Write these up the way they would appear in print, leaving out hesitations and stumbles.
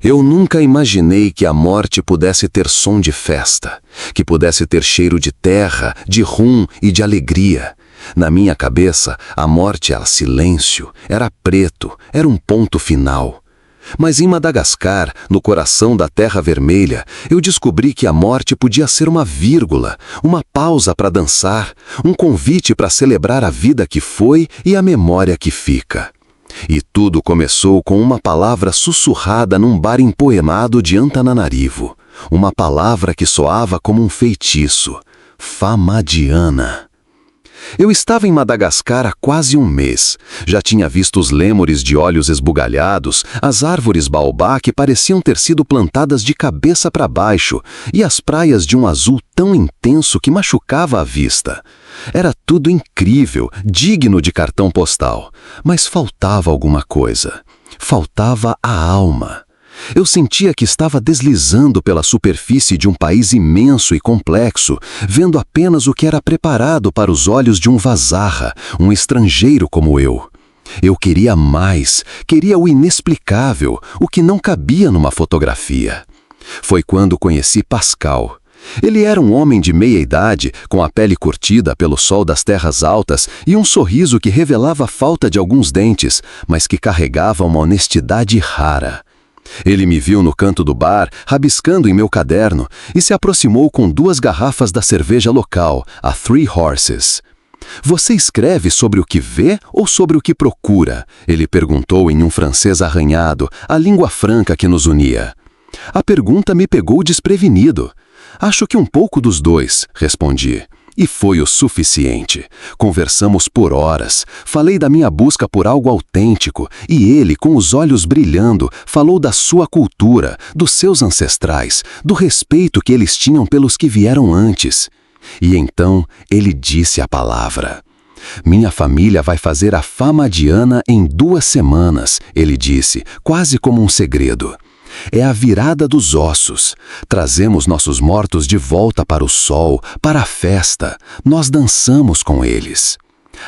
Eu nunca imaginei que a morte pudesse ter som de festa, que pudesse ter cheiro de terra, de rum e de alegria. Na minha cabeça, a morte era silêncio, era preto, era um ponto final. Mas em Madagascar, no coração da Terra Vermelha, eu descobri que a morte podia ser uma vírgula, uma pausa para dançar, um convite para celebrar a vida que foi e a memória que fica. E tudo começou com uma palavra sussurrada num bar empoemado de Antananarivo. Uma palavra que soava como um feitiço. Famadiana. Eu estava em Madagascar há quase um mês. Já tinha visto os lêmures de olhos esbugalhados, as árvores baobá que pareciam ter sido plantadas de cabeça para baixo e as praias de um azul tão intenso que machucava a vista. Era tudo incrível, digno de cartão postal, mas faltava alguma coisa. Faltava a alma. Eu sentia que estava deslizando pela superfície de um país imenso e complexo, vendo apenas o que era preparado para os olhos de um vazarra, um estrangeiro como eu. Eu queria mais, queria o inexplicável, o que não cabia numa fotografia. Foi quando conheci Pascal. Ele era um homem de meia idade, com a pele curtida pelo sol das terras altas e um sorriso que revelava a falta de alguns dentes, mas que carregava uma honestidade rara. Ele me viu no canto do bar, rabiscando em meu caderno, e se aproximou com 2 garrafas da cerveja local, a Three Horses. "Você escreve sobre o que vê ou sobre o que procura?" ele perguntou em um francês arranhado, a língua franca que nos unia. A pergunta me pegou desprevenido. "Acho que um pouco dos dois", respondi. E foi o suficiente. Conversamos por horas. Falei da minha busca por algo autêntico e ele, com os olhos brilhando, falou da sua cultura, dos seus ancestrais, do respeito que eles tinham pelos que vieram antes. E então ele disse a palavra. "Minha família vai fazer a Famadiana em 2 semanas", ele disse, quase como um segredo. É a virada dos ossos. Trazemos nossos mortos de volta para o sol, para a festa. Nós dançamos com eles.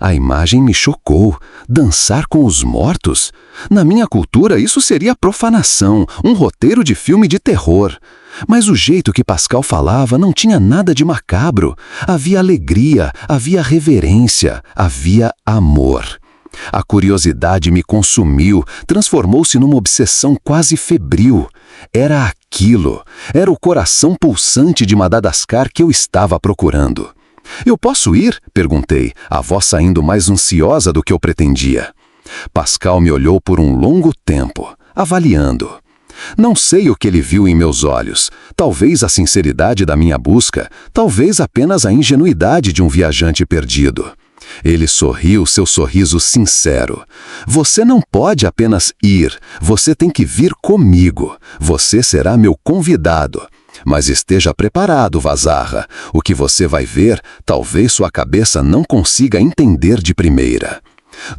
A imagem me chocou. Dançar com os mortos? Na minha cultura, isso seria profanação, um roteiro de filme de terror. Mas o jeito que Pascal falava não tinha nada de macabro. Havia alegria, havia reverência, havia amor. A curiosidade me consumiu, transformou-se numa obsessão quase febril. Era aquilo, era o coração pulsante de Madagascar que eu estava procurando. "Eu posso ir?", perguntei, a voz saindo mais ansiosa do que eu pretendia. Pascal me olhou por um longo tempo, avaliando. Não sei o que ele viu em meus olhos, talvez a sinceridade da minha busca, talvez apenas a ingenuidade de um viajante perdido. Ele sorriu seu sorriso sincero. "Você não pode apenas ir, você tem que vir comigo. Você será meu convidado. Mas esteja preparado, Vazarra. O que você vai ver, talvez sua cabeça não consiga entender de primeira."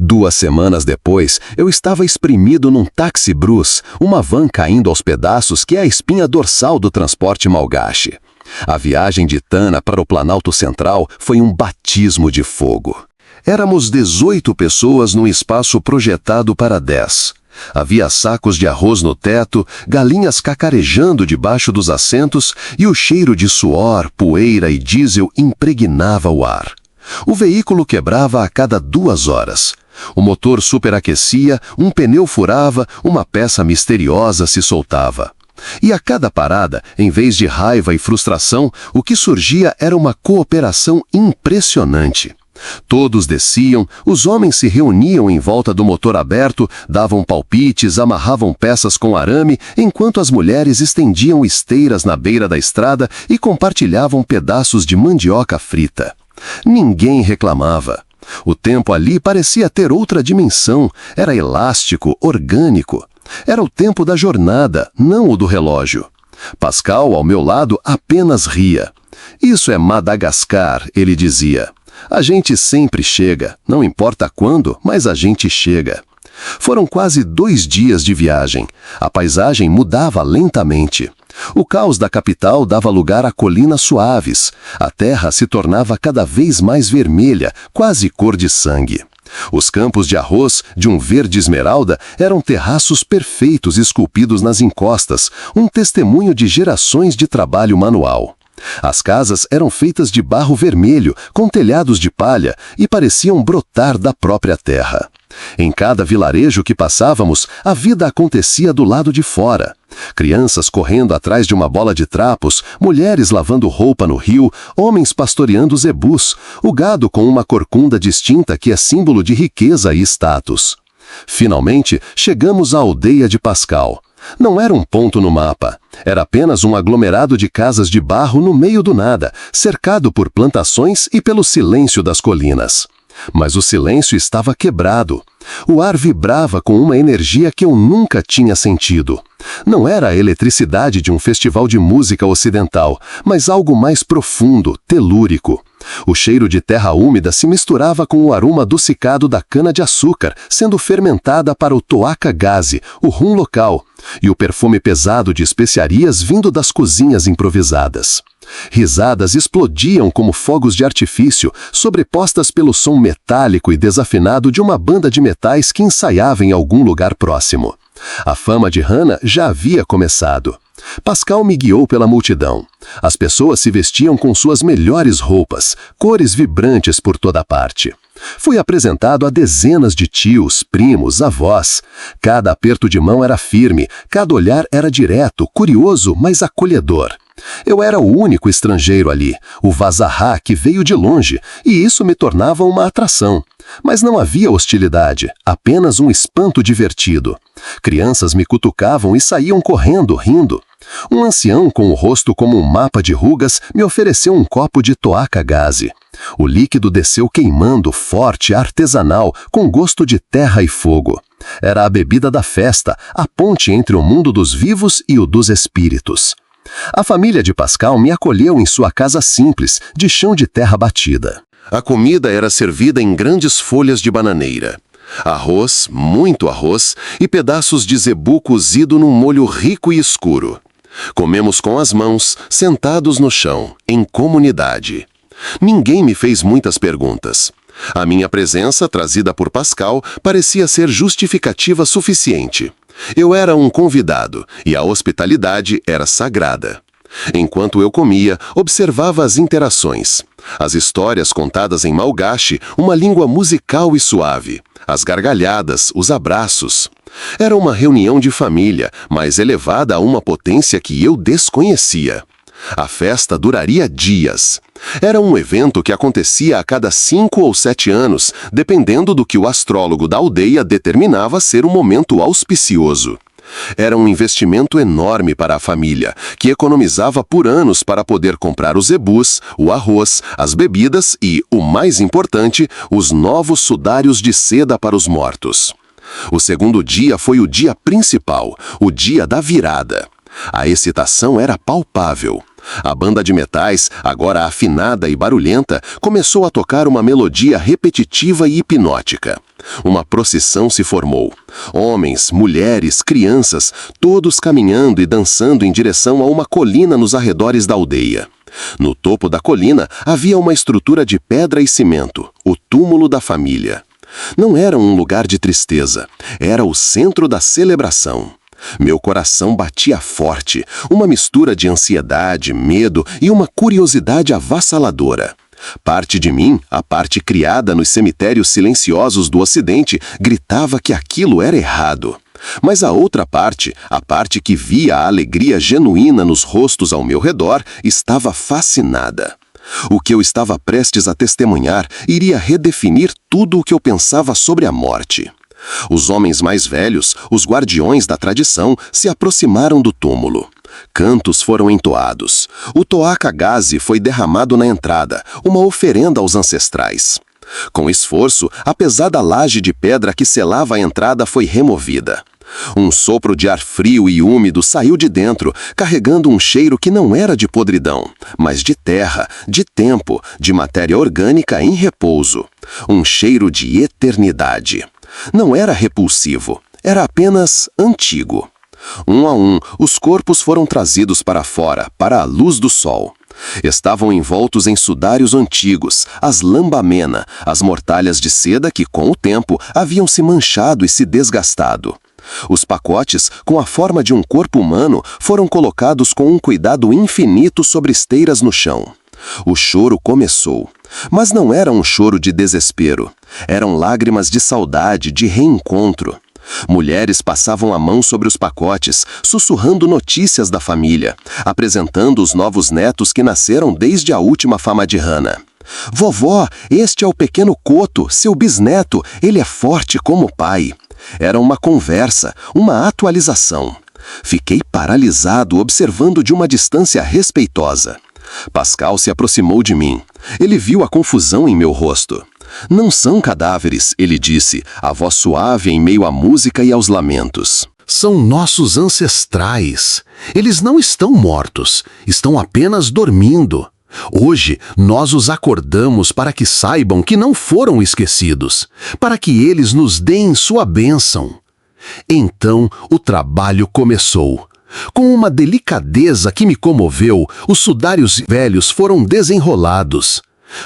2 semanas depois, eu estava espremido num táxi Brus, uma van caindo aos pedaços que é a espinha dorsal do transporte malgache. A viagem de Tana para o Planalto Central foi um batismo de fogo. Éramos 18 pessoas num espaço projetado para 10. Havia sacos de arroz no teto, galinhas cacarejando debaixo dos assentos e o cheiro de suor, poeira e diesel impregnava o ar. O veículo quebrava a cada 2 horas. O motor superaquecia, um pneu furava, uma peça misteriosa se soltava. E a cada parada, em vez de raiva e frustração, o que surgia era uma cooperação impressionante. Todos desciam, os homens se reuniam em volta do motor aberto, davam palpites, amarravam peças com arame, enquanto as mulheres estendiam esteiras na beira da estrada e compartilhavam pedaços de mandioca frita. Ninguém reclamava. O tempo ali parecia ter outra dimensão, era elástico, orgânico. Era o tempo da jornada, não o do relógio. Pascal, ao meu lado, apenas ria. "Isso é Madagascar", ele dizia. "A gente sempre chega, não importa quando, mas a gente chega." Foram quase 2 dias de viagem. A paisagem mudava lentamente. O caos da capital dava lugar a colinas suaves. A terra se tornava cada vez mais vermelha, quase cor de sangue. Os campos de arroz, de um verde esmeralda, eram terraços perfeitos esculpidos nas encostas, um testemunho de gerações de trabalho manual. As casas eram feitas de barro vermelho, com telhados de palha, e pareciam brotar da própria terra. Em cada vilarejo que passávamos, a vida acontecia do lado de fora. Crianças correndo atrás de uma bola de trapos, mulheres lavando roupa no rio, homens pastoreando zebus, o gado com uma corcunda distinta que é símbolo de riqueza e status. Finalmente, chegamos à aldeia de Pascal. Não era um ponto no mapa. Era apenas um aglomerado de casas de barro no meio do nada, cercado por plantações e pelo silêncio das colinas. Mas o silêncio estava quebrado. O ar vibrava com uma energia que eu nunca tinha sentido. Não era a eletricidade de um festival de música ocidental, mas algo mais profundo, telúrico. O cheiro de terra úmida se misturava com o aroma adocicado da cana-de-açúcar, sendo fermentada para o toaca gazi, o rum local, e o perfume pesado de especiarias vindo das cozinhas improvisadas. Risadas explodiam como fogos de artifício, sobrepostas pelo som metálico e desafinado de uma banda de metais que ensaiava em algum lugar próximo. A fama de Hannah já havia começado. Pascal me guiou pela multidão. As pessoas se vestiam com suas melhores roupas, cores vibrantes por toda parte. Fui apresentado a dezenas de tios, primos, avós. Cada aperto de mão era firme, cada olhar era direto, curioso, mas acolhedor. Eu era o único estrangeiro ali, o Vazahá que veio de longe, e isso me tornava uma atração. Mas não havia hostilidade, apenas um espanto divertido. Crianças me cutucavam e saíam correndo, rindo. Um ancião com o rosto como um mapa de rugas me ofereceu um copo de toaca gazi. O líquido desceu queimando, forte, artesanal, com gosto de terra e fogo. Era a bebida da festa, a ponte entre o mundo dos vivos e o dos espíritos. A família de Pascal me acolheu em sua casa simples, de chão de terra batida. A comida era servida em grandes folhas de bananeira. Arroz, muito arroz, e pedaços de zebu cozido num molho rico e escuro. Comemos com as mãos, sentados no chão, em comunidade. Ninguém me fez muitas perguntas. A minha presença, trazida por Pascal, parecia ser justificativa suficiente. Eu era um convidado, e a hospitalidade era sagrada. Enquanto eu comia, observava as interações. As histórias contadas em malgache, uma língua musical e suave. As gargalhadas, os abraços. Era uma reunião de família, mas elevada a uma potência que eu desconhecia. A festa duraria dias. Era um evento que acontecia a cada 5 ou 7 anos, dependendo do que o astrólogo da aldeia determinava ser um momento auspicioso. Era um investimento enorme para a família, que economizava por anos para poder comprar os zebus, o arroz, as bebidas e, o mais importante, os novos sudários de seda para os mortos. O segundo dia foi o dia principal, o dia da virada. A excitação era palpável. A banda de metais, agora afinada e barulhenta, começou a tocar uma melodia repetitiva e hipnótica. Uma procissão se formou. Homens, mulheres, crianças, todos caminhando e dançando em direção a uma colina nos arredores da aldeia. No topo da colina havia uma estrutura de pedra e cimento, o túmulo da família. Não era um lugar de tristeza, era o centro da celebração. Meu coração batia forte, uma mistura de ansiedade, medo e uma curiosidade avassaladora. Parte de mim, a parte criada nos cemitérios silenciosos do Ocidente, gritava que aquilo era errado. Mas a outra parte, a parte que via a alegria genuína nos rostos ao meu redor, estava fascinada. O que eu estava prestes a testemunhar iria redefinir tudo o que eu pensava sobre a morte. Os homens mais velhos, os guardiões da tradição, se aproximaram do túmulo. Cantos foram entoados. O toaca gazi foi derramado na entrada, uma oferenda aos ancestrais. Com esforço, a pesada laje de pedra que selava a entrada foi removida. Um sopro de ar frio e úmido saiu de dentro, carregando um cheiro que não era de podridão, mas de terra, de tempo, de matéria orgânica em repouso. Um cheiro de eternidade. Não era repulsivo, era apenas antigo. Um a um, os corpos foram trazidos para fora, para a luz do sol. Estavam envoltos em sudários antigos, as lambamena, as mortalhas de seda que, com o tempo, haviam se manchado e se desgastado. Os pacotes, com a forma de um corpo humano, foram colocados com um cuidado infinito sobre esteiras no chão. O choro começou. Mas não era um choro de desespero. Eram lágrimas de saudade, de reencontro. Mulheres passavam a mão sobre os pacotes, sussurrando notícias da família, apresentando os novos netos que nasceram desde a última fama de Hannah. Vovó, este é o pequeno Coto, seu bisneto, ele é forte como o pai. Era uma conversa, uma atualização. Fiquei paralisado, observando de uma distância respeitosa. Pascal se aproximou de mim. Ele viu a confusão em meu rosto. Não são cadáveres, ele disse, a voz suave em meio à música e aos lamentos. São nossos ancestrais. Eles não estão mortos, estão apenas dormindo. Hoje, nós os acordamos para que saibam que não foram esquecidos, para que eles nos deem sua bênção. Então, o trabalho começou. Com uma delicadeza que me comoveu, os sudários velhos foram desenrolados.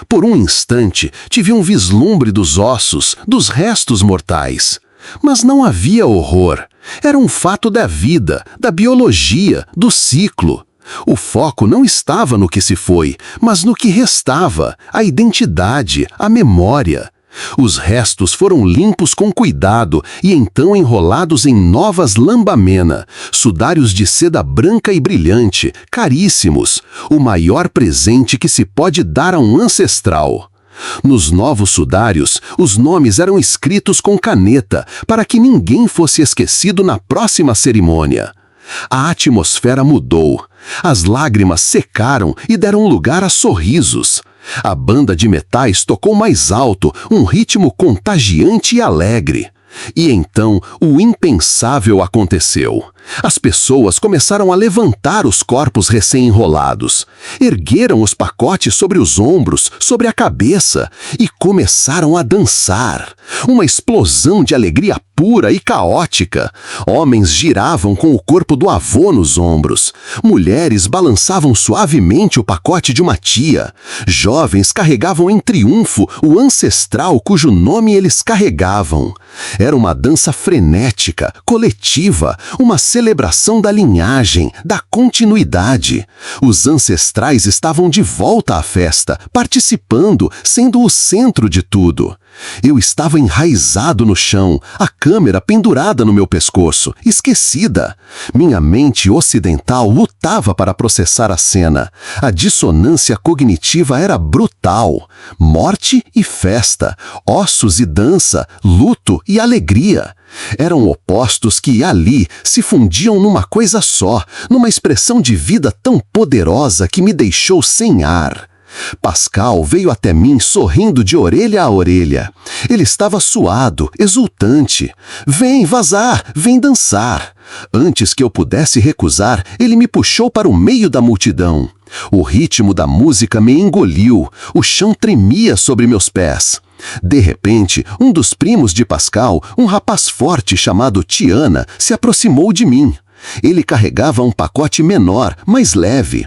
Por um instante, tive um vislumbre dos ossos, dos restos mortais. Mas não havia horror. Era um fato da vida, da biologia, do ciclo. O foco não estava no que se foi, mas no que restava, a identidade, a memória. Os restos foram limpos com cuidado e então enrolados em novas lambamena, sudários de seda branca e brilhante, caríssimos, o maior presente que se pode dar a um ancestral. Nos novos sudários, os nomes eram escritos com caneta para que ninguém fosse esquecido na próxima cerimônia. A atmosfera mudou. As lágrimas secaram e deram lugar a sorrisos. A banda de metais tocou mais alto, um ritmo contagiante e alegre. E então, o impensável aconteceu. As pessoas começaram a levantar os corpos recém-enrolados. Ergueram os pacotes sobre os ombros, sobre a cabeça, e começaram a dançar. Uma explosão de alegria pura e caótica. Homens giravam com o corpo do avô nos ombros. Mulheres balançavam suavemente o pacote de uma tia. Jovens carregavam em triunfo o ancestral cujo nome eles carregavam. Era uma dança frenética, coletiva, uma celebração da linhagem, da continuidade. Os ancestrais estavam de volta à festa, participando, sendo o centro de tudo. Eu estava enraizado no chão, a câmera pendurada no meu pescoço, esquecida. Minha mente ocidental lutava para processar a cena. A dissonância cognitiva era brutal. Morte e festa, ossos e dança, luto e alegria. Eram opostos que ali se fundiam numa coisa só, numa expressão de vida tão poderosa que me deixou sem ar. Pascal veio até mim sorrindo de orelha a orelha. Ele estava suado, exultante. Vem vazar, vem dançar. Antes que eu pudesse recusar, ele me puxou para o meio da multidão. O ritmo da música me engoliu, o chão tremia sobre meus pés. De repente, um dos primos de Pascal, um rapaz forte chamado Tiana, se aproximou de mim. Ele carregava um pacote menor, mais leve.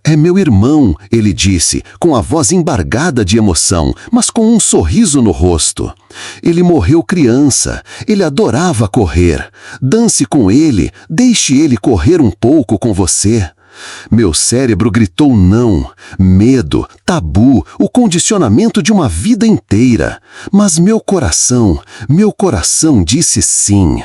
É meu irmão, ele disse, com a voz embargada de emoção, mas com um sorriso no rosto. Ele morreu criança, ele adorava correr. Dance com ele, deixe ele correr um pouco com você. Meu cérebro gritou não, medo, tabu, o condicionamento de uma vida inteira. Mas meu coração disse sim.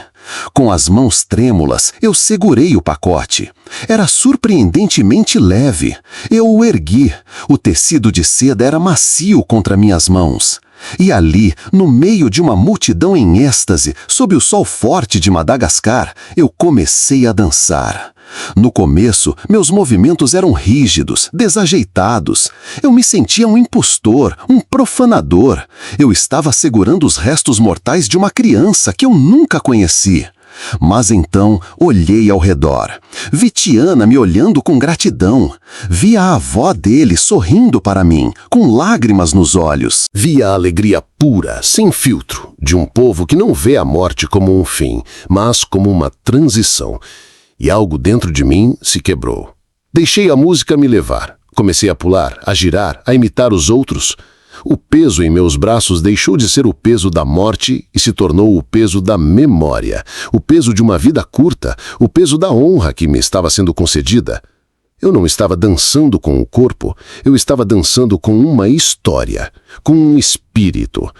Com as mãos trêmulas, eu segurei o pacote. Era surpreendentemente leve. Eu o ergui. O tecido de seda era macio contra minhas mãos. E ali, no meio de uma multidão em êxtase, sob o sol forte de Madagascar, eu comecei a dançar. No começo, meus movimentos eram rígidos, desajeitados. Eu me sentia um impostor, um profanador. Eu estava segurando os restos mortais de uma criança que eu nunca conheci. Mas então olhei ao redor. Vi Tiana me olhando com gratidão. Vi a avó dele sorrindo para mim, com lágrimas nos olhos. Vi a alegria pura, sem filtro, de um povo que não vê a morte como um fim, mas como uma transição. E algo dentro de mim se quebrou. Deixei a música me levar. Comecei a pular, a girar, a imitar os outros. O peso em meus braços deixou de ser o peso da morte e se tornou o peso da memória, o peso de uma vida curta, o peso da honra que me estava sendo concedida. Eu não estava dançando com o corpo, eu estava dançando com uma história, com um espírito.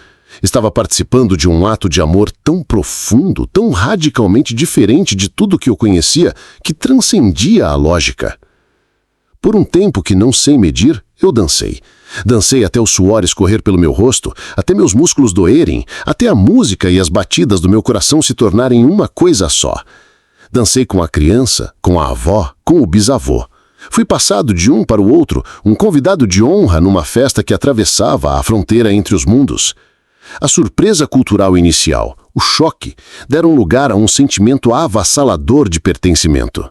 Estava participando de um ato de amor tão profundo, tão radicalmente diferente de tudo que eu conhecia, que transcendia a lógica. Por um tempo que não sei medir, eu dancei. Dancei até o suor escorrer pelo meu rosto, até meus músculos doerem, até a música e as batidas do meu coração se tornarem uma coisa só. Dancei com a criança, com a avó, com o bisavô. Fui passado de um para o outro, um convidado de honra numa festa que atravessava a fronteira entre os mundos. A surpresa cultural inicial, o choque, deram lugar a um sentimento avassalador de pertencimento.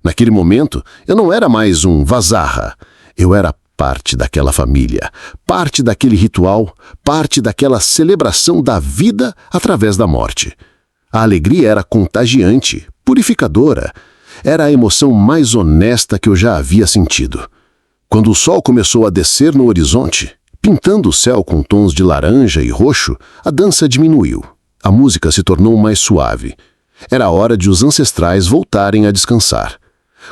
Naquele momento, eu não era mais um vazarra. Eu era parte daquela família, parte daquele ritual, parte daquela celebração da vida através da morte. A alegria era contagiante, purificadora. Era a emoção mais honesta que eu já havia sentido. Quando o sol começou a descer no horizonte, pintando o céu com tons de laranja e roxo, a dança diminuiu. A música se tornou mais suave. Era a hora de os ancestrais voltarem a descansar.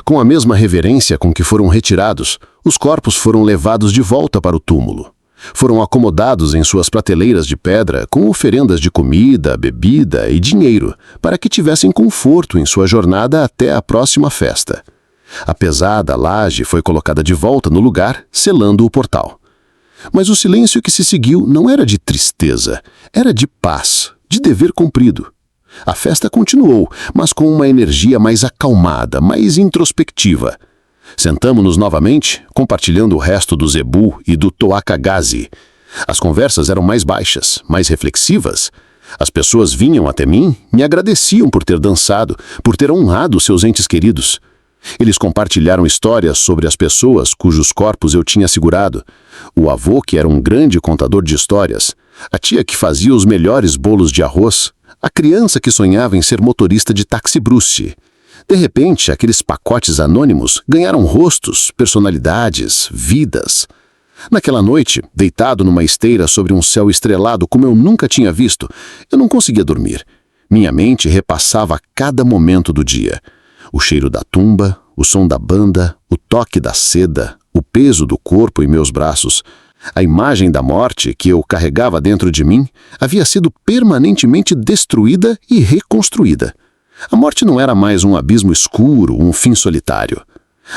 Com a mesma reverência com que foram retirados, os corpos foram levados de volta para o túmulo. Foram acomodados em suas prateleiras de pedra com oferendas de comida, bebida e dinheiro, para que tivessem conforto em sua jornada até a próxima festa. A pesada laje foi colocada de volta no lugar, selando o portal. Mas o silêncio que se seguiu não era de tristeza, era de paz, de dever cumprido. A festa continuou, mas com uma energia mais acalmada, mais introspectiva. Sentamo-nos novamente, compartilhando o resto do zebu e do toakagazi. As conversas eram mais baixas, mais reflexivas. As pessoas vinham até mim, me agradeciam por ter dançado, por ter honrado seus entes queridos. Eles compartilharam histórias sobre as pessoas cujos corpos eu tinha segurado. O avô, que era um grande contador de histórias. A tia que fazia os melhores bolos de arroz. A criança que sonhava em ser motorista de táxi-bruce. De repente, aqueles pacotes anônimos ganharam rostos, personalidades, vidas. Naquela noite, deitado numa esteira sobre um céu estrelado como eu nunca tinha visto, eu não conseguia dormir. Minha mente repassava cada momento do dia. O cheiro da tumba, o som da banda, o toque da seda, o peso do corpo em meus braços. A imagem da morte que eu carregava dentro de mim havia sido permanentemente destruída e reconstruída. A morte não era mais um abismo escuro, um fim solitário.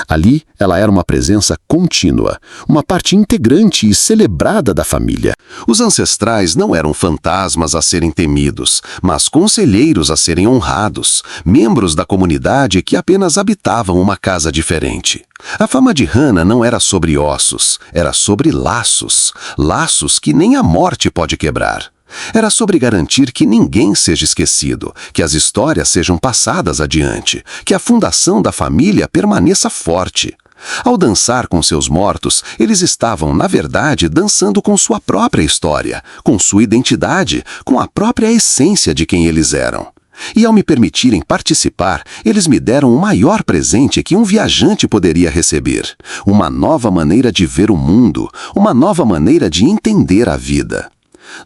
Ali, ela era uma presença contínua, uma parte integrante e celebrada da família. Os ancestrais não eram fantasmas a serem temidos, mas conselheiros a serem honrados, membros da comunidade que apenas habitavam uma casa diferente. A fama de Hana não era sobre ossos, era sobre laços, laços que nem a morte pode quebrar. Era sobre garantir que ninguém seja esquecido, que as histórias sejam passadas adiante, que a fundação da família permaneça forte. Ao dançar com seus mortos, eles estavam, na verdade, dançando com sua própria história, com sua identidade, com a própria essência de quem eles eram. E ao me permitirem participar, eles me deram o maior presente que um viajante poderia receber. Uma nova maneira de ver o mundo, uma nova maneira de entender a vida.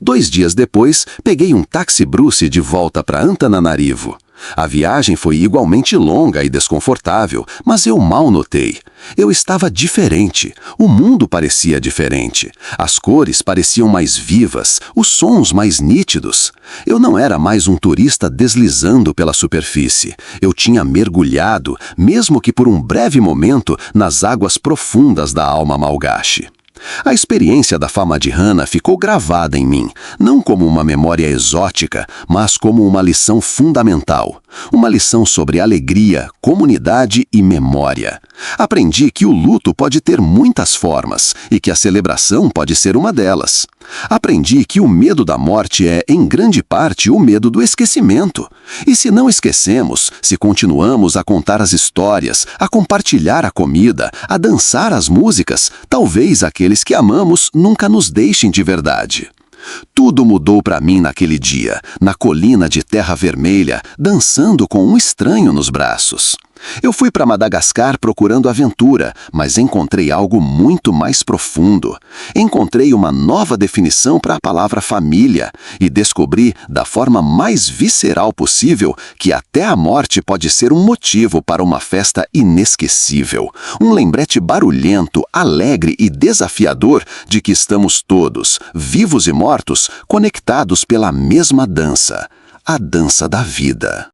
2 dias depois, peguei um táxi-bruce de volta para Antananarivo. A viagem foi igualmente longa e desconfortável, mas eu mal notei. Eu estava diferente. O mundo parecia diferente. As cores pareciam mais vivas, os sons mais nítidos. Eu não era mais um turista deslizando pela superfície. Eu tinha mergulhado, mesmo que por um breve momento, nas águas profundas da alma malgache. A experiência da fama de Hana ficou gravada em mim, não como uma memória exótica, mas como uma lição fundamental. Uma lição sobre alegria, comunidade e memória. Aprendi que o luto pode ter muitas formas e que a celebração pode ser uma delas. Aprendi que o medo da morte é, em grande parte, o medo do esquecimento. E se não esquecemos, se continuamos a contar as histórias, a compartilhar a comida, a dançar as músicas, talvez aqueles que amamos nunca nos deixem de verdade. Tudo mudou para mim naquele dia, na colina de terra vermelha, dançando com um estranho nos braços. Eu fui para Madagascar procurando aventura, mas encontrei algo muito mais profundo. Encontrei uma nova definição para a palavra família e descobri, da forma mais visceral possível, que até a morte pode ser um motivo para uma festa inesquecível. Um lembrete barulhento, alegre e desafiador de que estamos todos, vivos e mortos, conectados pela mesma dança, a dança da vida.